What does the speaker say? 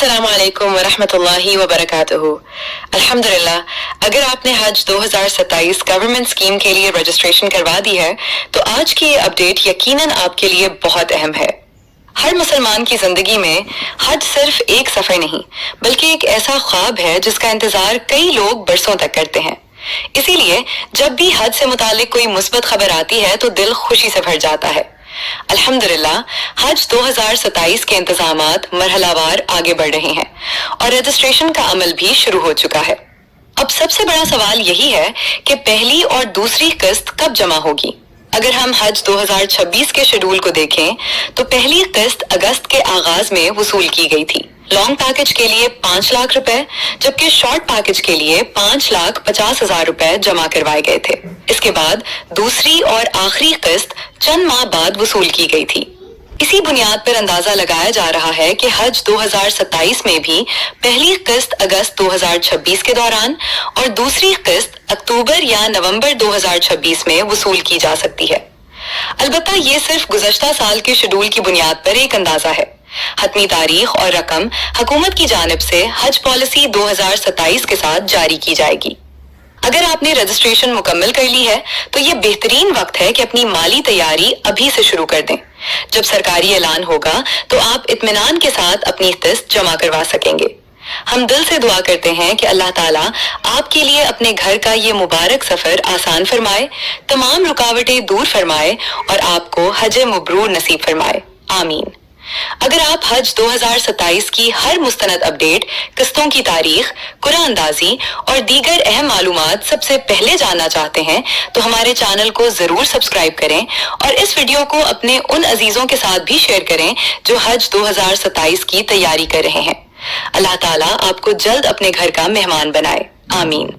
अस्सलाम वालेकुम वरहमतुल्लाहि वबरकातुहू। अल्हम्दुलिल्लाह, अगर आपने हज 2027 गवर्नमेंट स्कीम के लिए रजिस्ट्रेशन करवा दी है तो आज की ये अपडेट यकीनन आपके लिए बहुत अहम है। हर मुसलमान की जिंदगी में हज सिर्फ एक सफर नहीं बल्कि एक ऐसा ख्वाब है जिसका इंतजार कई लोग बरसों तक करते हैं। इसीलिए जब भी हज से मुतालिक कोई मुस्बत खबर आती है तो दिल खुशी से भर जाता है। अल्हम्दुलिल्लाह, हज 2027 के इंतजामात मरहलावार आगे बढ़ रहे हैं और रजिस्ट्रेशन का अमल भी शुरू हो चुका है। अब सबसे बड़ा सवाल यही है कि पहली और दूसरी किस्त कब जमा होगी। अगर हम हज 2026 के शेड्यूल को देखें तो पहली किस्त अगस्त के आगाज में वसूल की गई थी। लॉन्ग पैकेज के लिए 5 लाख रुपए जबकि शॉर्ट पैकेज के लिए 5,50,000 रुपए जमा करवाए गए थे। इसके बाद दूसरी और आखिरी किस्त चंद माह बाद वसूल की गई थी। इसी बुनियाद पर अंदाजा लगाया जा रहा है कि हज 2027 में भी पहली किस्त अगस्त 2026 के दौरान और दूसरी किस्त अक्टूबर या नवंबर 2026 में वसूल की जा सकती है। अलबत्ता ये सिर्फ गुज़श्ता साल के शेड्यूल की बुनियाद पर एक अंदाजा है। हतमी तारीख और रकम हुकूमत की जानिब से हज पॉलिसी 2027 के साथ जारी की जाएगी। अगर आपने रजिस्ट्रेशन मुकम्मल कर ली है तो ये बेहतरीन वक्त है कि अपनी माली तैयारी अभी से शुरू कर दें। जब सरकारी ऐलान होगा तो आप इत्मीनान के साथ अपनी किस्त जमा करवा सकेंगे। हम दिल से दुआ करते हैं कि अल्लाह ताला आपके लिए अपने घर का ये मुबारक सफर आसान फरमाए, तमाम रुकावटें दूर फरमाए और आपको हज मबरूर नसीब फरमाए। आमीन। अगर आप हज 2027 की हर मुस्तनद अपडेट, किस्तों की तारीख, कुरानंदाजी और दीगर अहम मालूमात सबसे पहले जानना चाहते हैं तो हमारे चैनल को जरूर सब्सक्राइब करें और इस वीडियो को अपने उन अजीजों के साथ भी शेयर करें जो हज 2027 की तैयारी कर रहे हैं। अल्लाह ताला आपको जल्द अपने घर का मेहमान बनाए। आमीन।